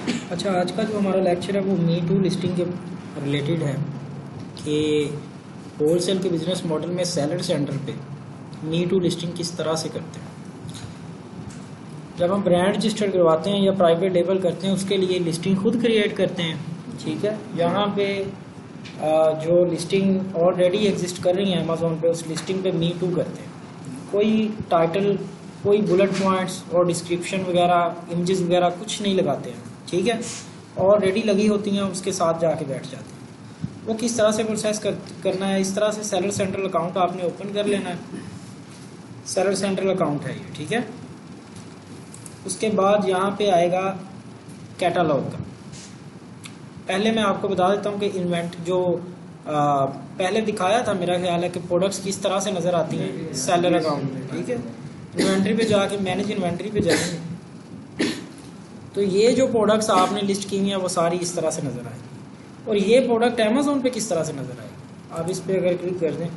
अच्छा, आज का जो हमारा लेक्चर है वो मी टू लिस्टिंग के रिलेटेड है कि होलसेल के बिजनेस मॉडल में सेलर सेंटर पे मी टू लिस्टिंग किस तरह से करते हैं। जब हम ब्रांड रजिस्टर करवाते हैं या प्राइवेट लेबल करते हैं उसके लिए लिस्टिंग खुद क्रिएट करते हैं। ठीक है, यहाँ पे जो लिस्टिंग ऑलरेडी एग्जिस्ट कर रही है अमेजोन पे, उस लिस्टिंग पे मी टू करते हैं। कोई टाइटल, कोई बुलेट पॉइंट्स और डिस्क्रिप्शन वगैरह, इमेजेस वगैरह कुछ नहीं लगाते हैं। ठीक है, ऑलरेडी लगी होती हैं, उसके साथ जाके बैठ जाते हैं। वो किस तरह से प्रोसेस करना है, इस तरह से सेलर सेंट्रल अकाउंट आपने ओपन कर लेना है। सेलर सेंट्रल अकाउंट है ये, ठीक है। उसके बाद यहाँ पे आएगा कैटालॉग का। पहले मैं आपको बता देता हूँ कि इन्वेंट जो पहले दिखाया था, मेरा ख्याल है कि प्रोडक्ट्स किस तरह से नज़र आती हैं सेलर अकाउंट में। ठीक है, इन्वेंट्री पे जाके मैनेज इन्वेंट्री पे जाएंगे तो ये जो प्रोडक्ट्स आपने लिस्ट की हुई हैं वो सारी इस तरह से नज़र आएगी। और ये प्रोडक्ट अमेजोन पे किस तरह से नज़र आएगी, आप इस पर अगर क्लिक कर दें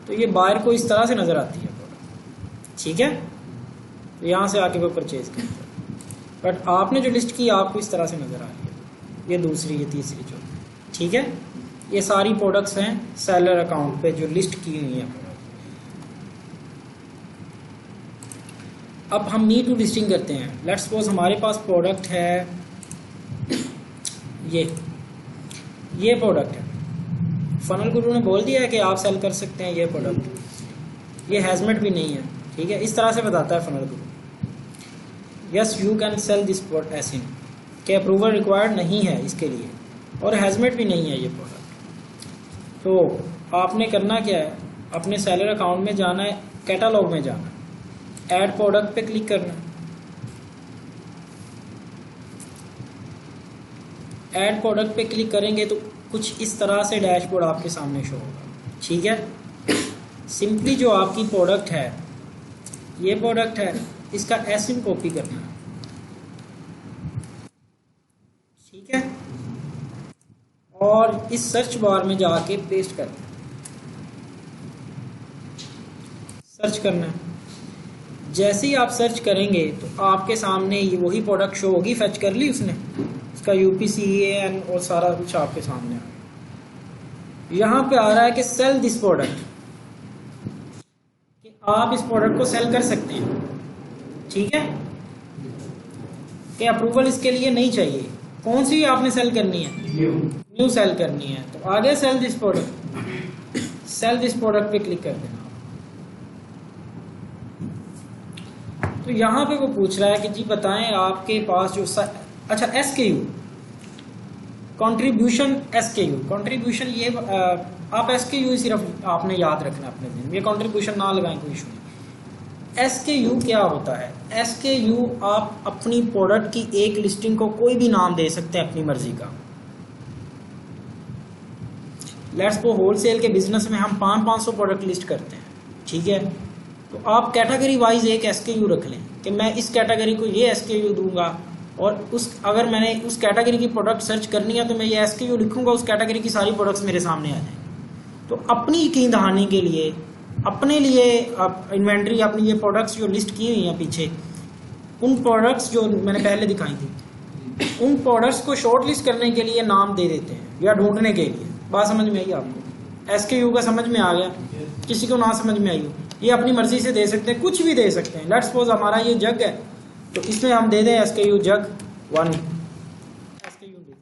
तो ये बायर को इस तरह से नज़र आती है प्रोडक्ट। ठीक है, तो यहाँ से आके वो परचेज करते हैं, बट आपने जो लिस्ट की आपको इस तरह से नज़र आ रही है। ये दूसरी, ये तीसरी, चौथी। ठीक है, ये सारी प्रोडक्ट्स हैं सेलर अकाउंट पे जो लिस्ट की हुई हैं। अब हम मी टू लिस्टिंग करते हैं। लेट्स सपोज हमारे पास प्रोडक्ट है, ये प्रोडक्ट है। फनल गुरु ने बोल दिया है कि आप सेल कर सकते हैं ये प्रोडक्ट। ये हैजमेट भी नहीं है। ठीक है, इस तरह से बताता है Funnel Guru, yes you can sell this product ASIN, के अप्रूवल रिक्वायर्ड नहीं है इसके लिए, और हैजमेट भी नहीं है ये प्रोडक्ट। तो आपने करना क्या है, अपने सेलर अकाउंट में जाना है, कैटालॉग में जाना है, ऐड प्रोडक्ट पे क्लिक करना। ऐड प्रोडक्ट पे क्लिक करेंगे तो कुछ इस तरह से डैशबोर्ड आपके सामने शो होगा। ठीक है, सिंपली जो आपकी प्रोडक्ट है, ये प्रोडक्ट है, इसका एसिन कॉपी करना है। ठीक है, और इस सर्च बार में जाके पेस्ट करना है, सर्च करना है। जैसे ही आप सर्च करेंगे तो आपके सामने ये वही प्रोडक्ट शो होगी। फेच कर ली उसने, इसका UPCAN और सारा कुछ आपके सामने आ गया। यहाँ पे आ रहा है कि सेल दिस प्रोडक्ट, कि आप इस प्रोडक्ट को सेल कर सकते हैं। ठीक है, कि अप्रूवल इसके लिए नहीं चाहिए। कौन सी आपने सेल करनी है, न्यू सेल करनी है। तो आगे sell this product, sell this product पे क्लिक कर देना। तो यहाँ पे वो पूछ रहा है कि जी बताएं आपके पास जो अच्छा SKU, कंट्रीब्यूशन SKU, कंट्रीब्यूशन ये आप SKU सिर्फ आपने याद रखना अपने दिन में, ये कंट्रीब्यूशन ना लगाएं, कोई इशू नहीं। SKU क्या होता है, SKU आप अपनी प्रोडक्ट की एक लिस्टिंग को कोई भी नाम दे सकते हैं अपनी मर्जी का। लेट्स सपोज होलसेल के बिजनेस में हम 500 प्रोडक्ट लिस्ट करते हैं। ठीक है, तो आप कैटेगरी वाइज एक SKU रख लें कि मैं इस कैटेगरी को ये SKU दूंगा, और अगर मैंने उस कैटेगरी की प्रोडक्ट सर्च करनी है तो मैं ये SKU लिखूंगा, उस कैटेगरी की सारी प्रोडक्ट्स मेरे सामने आ जाए। तो अपनी यकीन दहानी के लिए, अपने लिए इन्वेंट्री, अपनी ये प्रोडक्ट्स जो लिस्ट की हुई हैं पीछे, उन प्रोडक्ट्स जो मैंने पहले दिखाई थी, उन प्रोडक्ट्स को शॉर्ट लिस्ट करने के लिए नाम दे देते हैं या ढूंढने के लिए। बात समझ में आई आपको? SKU का समझ में आ गया? किसी को ना समझ में आई हो, ये अपनी मर्जी से दे सकते हैं, कुछ भी दे सकते हैं। लेट्स सपोज हमारा ये जग है तो इसमें हम दे दें SKU जग 1 SKU दे दें।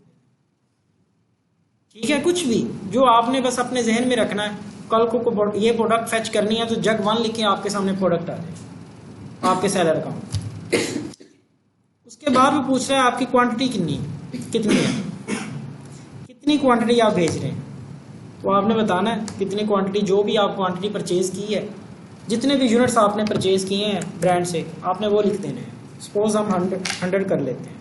ठीक है, कुछ भी जो आपने बस अपने जहन में रखना है। कल को ये प्रोडक्ट फेच करनी है तो जग 1 लिख के आपके सामने प्रोडक्ट आ जाए आपके सेलर अकाउंट। उसके बाद वो पूछ रहा है आपकी क्वांटिटी कितनी है, कितनी क्वांटिटी आप भेज रहे हैं। तो आपने बताना है कितनी क्वांटिटी, जो भी आप क्वांटिटी परचेज की है, जितने भी यूनिट्स आपने परचेज किए हैं ब्रांड से, आपने वो लिख देने हैं। सपोज हम 100 कर लेते हैं।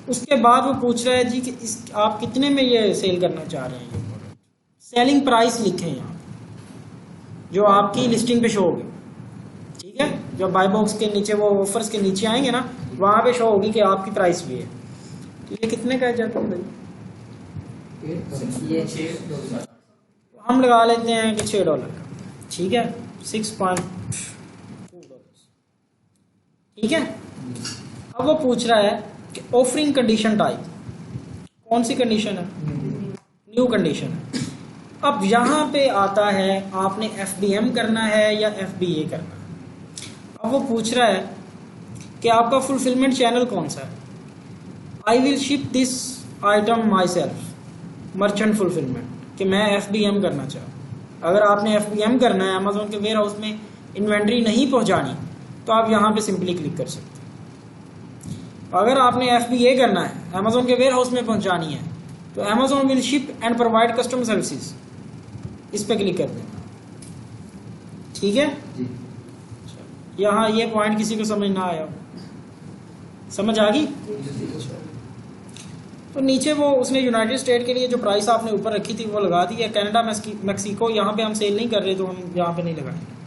उसके बाद वो पूछ रहा है जी कि आप कितने में ये सेल करना चाह रहे हैं ये प्रोडक्ट। सेलिंग प्राइस लिखें यहाँ जो आपकी लिस्टिंग पे शो होगी। ठीक है, जब बाय बॉक्स के नीचे वो ऑफर्स के नीचे आएंगे ना, वहाँ पे शो होगी कि आपकी प्राइस भी है। तो ये कितने का जाता है भाई, तो हम लगा लेते हैं कि $6 का। ठीक है, $6.2। ठीक है, अब वो पूछ रहा है कि ऑफरिंग कंडीशन टाइप, कौन सी कंडीशन है? न्यू कंडीशन है। अब यहाँ पे आता है आपने FBM करना है या FBA करना है। अब वो पूछ रहा है कि आपका फुलफिलमेंट चैनल कौन सा है। I will ship this item my self, merchant fulfilment, कि मैं FBM करना चाहूँ। अगर आपने FBM करना है, अमेजोन के वेयर हाउस में इन्वेंट्री नहीं पहुँचानी, तो आप यहाँ पे सिंपली क्लिक कर सकते हैं। अगर आपने FBA करना है, अमेजोन के वेयर हाउस में पहुँचानी है, तो Amazon will ship and provide customer services, इस पे क्लिक कर देना। ठीक है जी। यहाँ ये पॉइंट किसी को समझ ना आया, समझ आ गई? तो नीचे वो उसने यूनाइटेड स्टेट के लिए जो प्राइस आपने ऊपर रखी थी वो लगा दी है। कनाडा, मैक्सिको यहाँ पे हम सेल नहीं कर रहे, तो हम यहाँ पे नहीं लगाएंगे।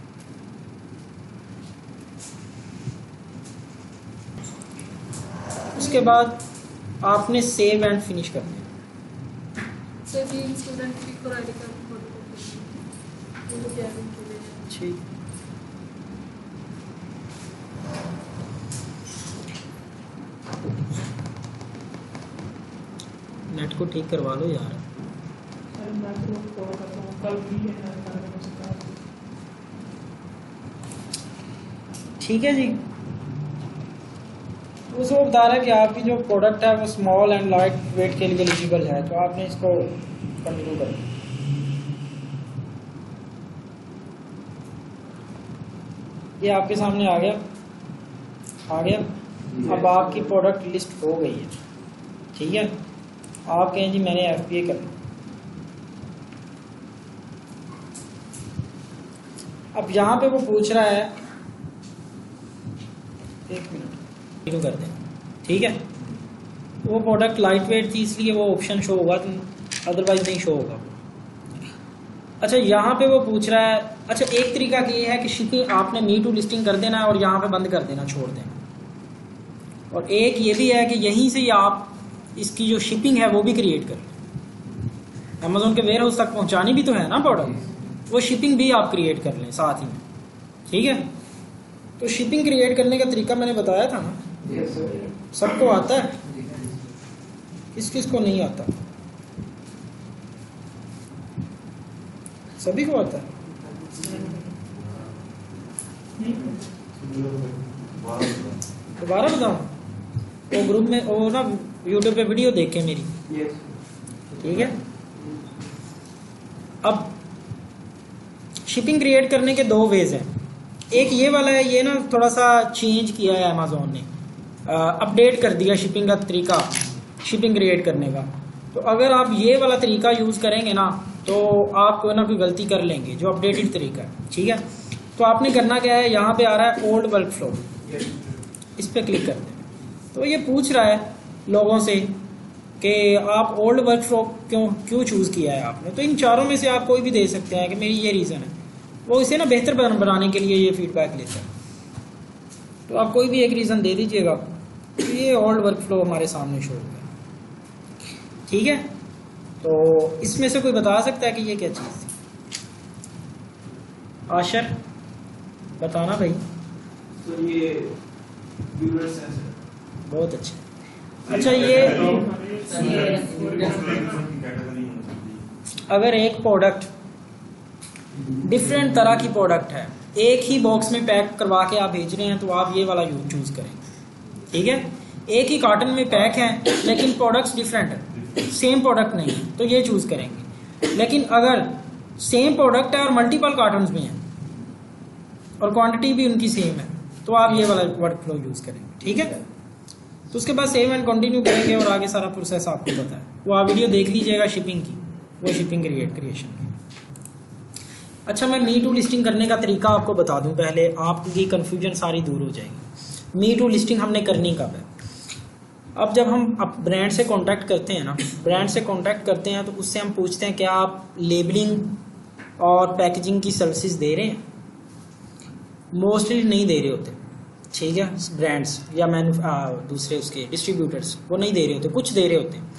उसके बाद आपने सेव एंड फिनिश करना है। ठीक, नेट को ठीक करवा लो यार। ठीक है जी। उसको बता रहा है कि आपकी जो प्रोडक्ट है वो स्मॉल एंड लाइट वेट के लिए एलिजिबल है, तो आपने इसको कंटिन्यू करना। ये आपके सामने आ गया, अब आपकी प्रोडक्ट लिस्ट हो गई है। ठीक है, आप कहें जी मैंने FBA करना। अब यहाँ पे वो पूछ रहा है, एक मिनट शुरू कर दें। ठीक है, वो प्रोडक्ट लाइट वेट थी इसलिए वो ऑप्शन शो होगा, अदरवाइज नहीं शो होगा। अच्छा, यहाँ पे वो पूछ रहा है, अच्छा एक तरीका ये है कि शिपिंग आपने मी टू लिस्टिंग कर देना है और यहाँ पे बंद कर देना, छोड़ देना। और एक ये भी है कि यहीं से ही आप इसकी जो शिपिंग है वो भी क्रिएट कर लें। अमेजोन के वेयर हाउस तक पहुँचानी भी तो है ना प्रोडक्ट, वो शिपिंग भी आप क्रिएट कर लें साथ ही में। ठीक है, तो शिपिंग क्रिएट करने का तरीका मैंने बताया था ना, सबको आता है, किस किस को नहीं आता? सभी को आता है। दोबारा बताऊं? वो ग्रुप में वो ना यूट्यूब पे वीडियो देखे मेरी। ठीक है, अब शिपिंग क्रिएट करने के दो वेज हैं। एक ये वाला है, ये ना थोड़ा सा चेंज किया है अमेजोन ने, अपडेट कर दिया शिपिंग का तरीका, शिपिंग क्रिएट करने का। तो अगर आप ये वाला तरीका यूज़ करेंगे ना, तो आप कोई ना कोई गलती कर लेंगे, जो अपडेटेड तरीका है। ठीक है, तो आपने करना क्या है, यहाँ पे आ रहा है ओल्ड वर्क फ्लो, इस पर क्लिक कर दें। तो ये पूछ रहा है लोगों से कि आप ओल्ड वर्क फ्लो क्यों चूज़ किया है आपने। तो इन चारों में से आप कोई भी दे सकते हैं कि मेरी ये रीज़न है। वो इसे ना बेहतर बनाने के लिए ये फीडबैक लेता है, तो आप कोई भी एक रीज़न दे दीजिएगा। तो ये ओल्ड वर्क फ्लो हमारे सामने शो हो गया। ठीक है, तो इसमें से कोई बता सकता है कि ये क्या चीज़ थी? आशर बताना भाई। तो ये व्यूअर सेंसर बहुत अच्छा। अच्छा, ये अगर एक प्रोडक्ट डिफरेंट तरह की प्रोडक्ट है, एक ही बॉक्स में पैक करवा के आप भेज रहे हैं, तो आप ये वाला चूज़ करें। ठीक है, एक ही कार्टन में पैक है लेकिन प्रोडक्ट्स डिफरेंट है, सेम प्रोडक्ट नहीं है, तो ये चूज़ करेंगे। लेकिन अगर सेम प्रोडक्ट है और मल्टीपल कार्टन्स में है और क्वांटिटी भी उनकी सेम है, तो आप ये वाला वर्क फ्लो यूज़ करेंगे। ठीक है, तो उसके बाद सेव एंड कंटिन्यू करेंगे और आगे सारा प्रोसेस आपको पता है। वो आप वीडियो देख लीजिएगा शिपिंग की, वो शिपिंग क्रिएशन की। अच्छा, मैं मी टू लिस्टिंग करने का तरीका आपको बता दूं पहले, आपकी कन्फ्यूजन सारी दूर हो जाएगी। मी टू लिस्टिंग हमने करनी कब है? अब जब हम ब्रांड से कांटेक्ट करते हैं ना, ब्रांड से कांटेक्ट करते हैं तो उससे हम पूछते हैं क्या आप लेबलिंग और पैकेजिंग की सर्विसेज दे रहे हैं? मोस्टली नहीं दे रहे होते। ठीक है, ब्रांड्स या दूसरे उसके डिस्ट्रीब्यूटर्स वो नहीं दे रहे होते, कुछ दे रहे होते हैं।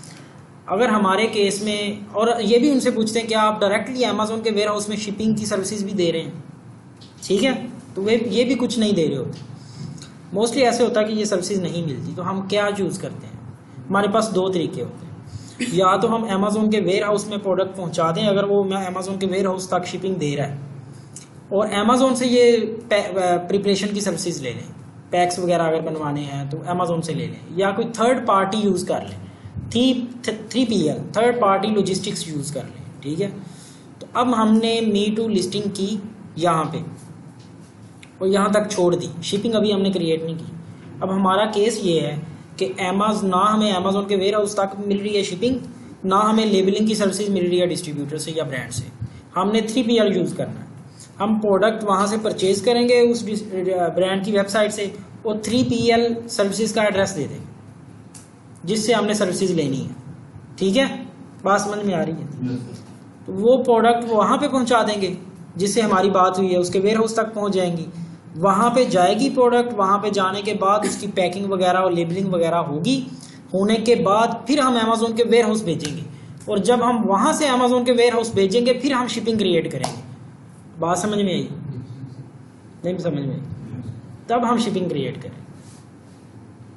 अगर हमारे केस में, और ये भी उनसे पूछते हैं कि आप डायरेक्टली अमेजोन के वेयर हाउस में शिपिंग की सर्विसेज भी दे रहे हैं? ठीक है, तो वे ये भी कुछ नहीं दे रहे होते। मोस्टली ऐसे होता है कि ये सर्विसेज नहीं मिलती, तो हम क्या यूज़ करते हैं, हमारे पास दो तरीके होते हैं। या तो हम अमेज़ोन के वेयर हाउस में प्रोडक्ट पहुंचा दें, अगर वो अमेज़ोन के वेयर हाउस तक शिपिंग दे रहा है, और अमेज़ोन से ये प्रिपरेशन की सर्विसेज ले लें, पैक्स वगैरह अगर बनवाने हैं तो अमेज़ोन से ले लें, या कोई थर्ड पार्टी यूज़ कर लें, 3PL third party logistics use कर लें, ठीक है। तो अब हमने Me2 लिस्टिंग की यहाँ पे और यहाँ तक छोड़ दी, शिपिंग अभी हमने क्रिएट नहीं की। अब हमारा केस ये है कि ना हमें अमेज़ोन के वेयर हाउस तक मिल रही है शिपिंग, ना हमें लेबलिंग की सर्विसेज मिल रही है डिस्ट्रीब्यूटर से या ब्रांड से। हमने 3PL यूज़ करना है, हम प्रोडक्ट वहाँ से परचेज करेंगे उस ब्रांड की वेबसाइट से, और 3PL सर्विसेज का एड्रेस दे देंगे जिससे हमने सर्विसेज लेनी है, ठीक है। बात समझ में आ रही है? तो वो प्रोडक्ट वहाँ पे पहुँचा देंगे जिससे हमारी बात हुई है, उसके वेयर हाउस तक पहुँच जाएंगी, वहाँ पे जाएगी प्रोडक्ट, वहाँ पे जाने के बाद उसकी पैकिंग वगैरह और लेबलिंग वगैरह होगी, होने के बाद फिर हम अमेज़ोन के वेयर हाउस भेजेंगे, और जब हम वहाँ से अमेज़ोन के वेयर हाउस भेजेंगे फिर हम शिपिंग क्रिएट करेंगे। बात समझ में आई? नहीं समझ में आई? तब हम शिपिंग क्रिएट करें,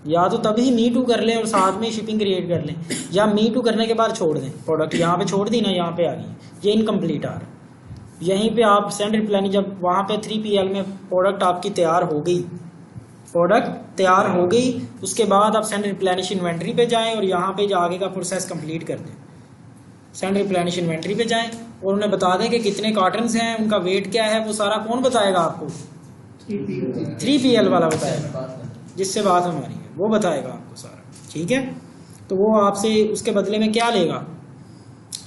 या तो तभी Me2 कर लें और साथ में शिपिंग क्रिएट कर लें, या Me2 करने के बाद छोड़ दें, प्रोडक्ट यहाँ पे छोड़ दी ना, यहाँ पे आ गई, ये इनकम्प्लीट आ रहा है। यहीं पे आप सेंड रिप्लाई, जब वहाँ पे 3PL में प्रोडक्ट आपकी तैयार हो गई, प्रोडक्ट तैयार हो गई, उसके बाद आप सेंड रिप्लेनिश इन्वेंट्री पे जाएं और यहाँ पे आगे का प्रोसेस कंप्लीट कर दें। सेंड रिप्लेनिश इन्वेंट्री पे जाएं और उन्हें बता दें कि कितने कार्टन्स हैं, उनका वेट क्या है, वो सारा कौन बताएगा आपको? 3PL वाला बताएगा, जिससे बात हमारी है, वो बताएगा आपको सारा, ठीक है। तो वो आपसे उसके बदले में क्या लेगा?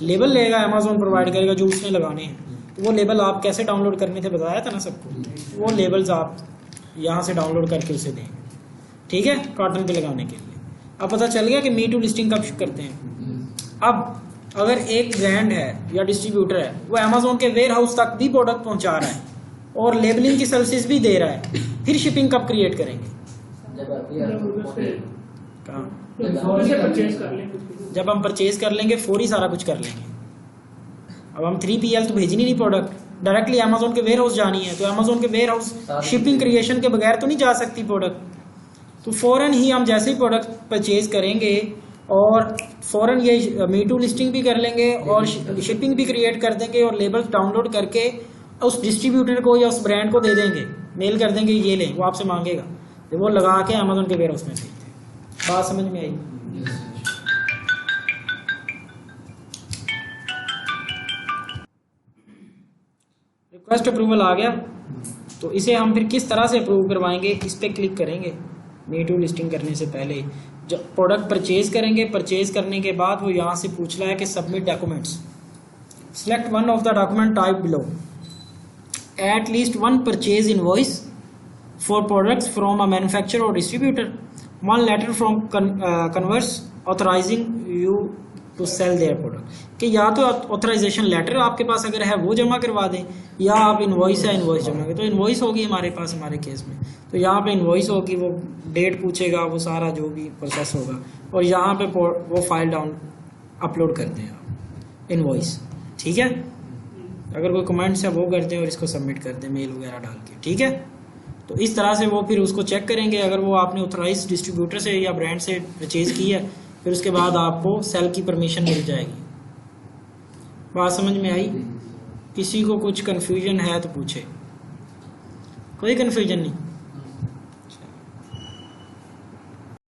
लेबल लेगा, अमेज़ोन प्रोवाइड करेगा जो उसने लगाने हैं। तो वो लेबल आप कैसे डाउनलोड करने थे, बताया था ना सबको, वो लेबल्स आप यहाँ से डाउनलोड करके उसे देंगे, ठीक है, कार्टन पे लगाने के लिए। अब पता चल गया कि Me2 लिस्टिंग कब करते हैं। अब अगर एक ब्रांड है या डिस्ट्रीब्यूटर है, वो अमेज़ोन के वेयर हाउस तक भी प्रोडक्ट पहुँचा रहा है और लेबलिंग की सर्विसेज भी दे रहा है, फिर शिपिंग कब क्रिएट करेंगे? जब हम परचेज कर लेंगे, फौरी सारा कुछ कर लेंगे। अब हम 3PL तो भेजनी नहीं, प्रोडक्ट डायरेक्टली अमेज़ोन के वेयर हाउस जानी है, तो अमेज़ोन के वेयर हाउस शिपिंग क्रिएशन के बगैर तो नहीं जा सकती प्रोडक्ट। तो फ़ौरन ही हम जैसे ही प्रोडक्ट परचेज करेंगे और फ़ौरन ये Me2 लिस्टिंग भी कर लेंगे और शिपिंग भी क्रिएट कर देंगे और लेबल डाउनलोड करके उस डिस्ट्रीब्यूटर को या उस ब्रांड को दे देंगे, मेल कर देंगे, ये लें, वो आपसे मांगेगा, तो वो लगा के अमेज़ोन के वेयर हाउस में भेज दें। बात समझ में आई? रिक्वेस्ट अप्रूवल आ गया, तो इसे हम फिर किस तरह से अप्रूव करवाएंगे, इस पर क्लिक करेंगे। Me2 लिस्टिंग करने से पहले जब प्रोडक्ट परचेज करेंगे, परचेज करने के बाद वो यहाँ से पूछ रहा है कि submit documents, select one of the document type below, at least one purchase invoice for products from a manufacturer or distributor, one letter from Converse authorising you to sell their product, कि या तो authorisation letter आपके पास अगर है वो जमा करवा दें, या आप इनवॉइस है इनवॉइस जमा करें। तो इनवॉइस होगी हमारे पास, हमारे केस में तो यहाँ पे इनवॉइस होगी, वो डेट पूछेगा, वो सारा जो भी प्रोसेस होगा, और यहाँ पे वो फाइल डाउन अपलोड कर दें आप इनवॉइस, ठीक है। अगर कोई कमेंट्स है वो कर दें और इसको सबमिट कर दें मेल वगैरह डाल के, ठीक है। तो इस तरह से वो फिर उसको चेक करेंगे, अगर वो आपने ऑथराइज डिस्ट्रीब्यूटर से या ब्रांड से परचेज की है, फिर उसके बाद आपको सेल की परमिशन मिल जाएगी। बात समझ में आई? किसी को कुछ कन्फ्यूजन है तो पूछे। कोई कन्फ्यूजन नहीं?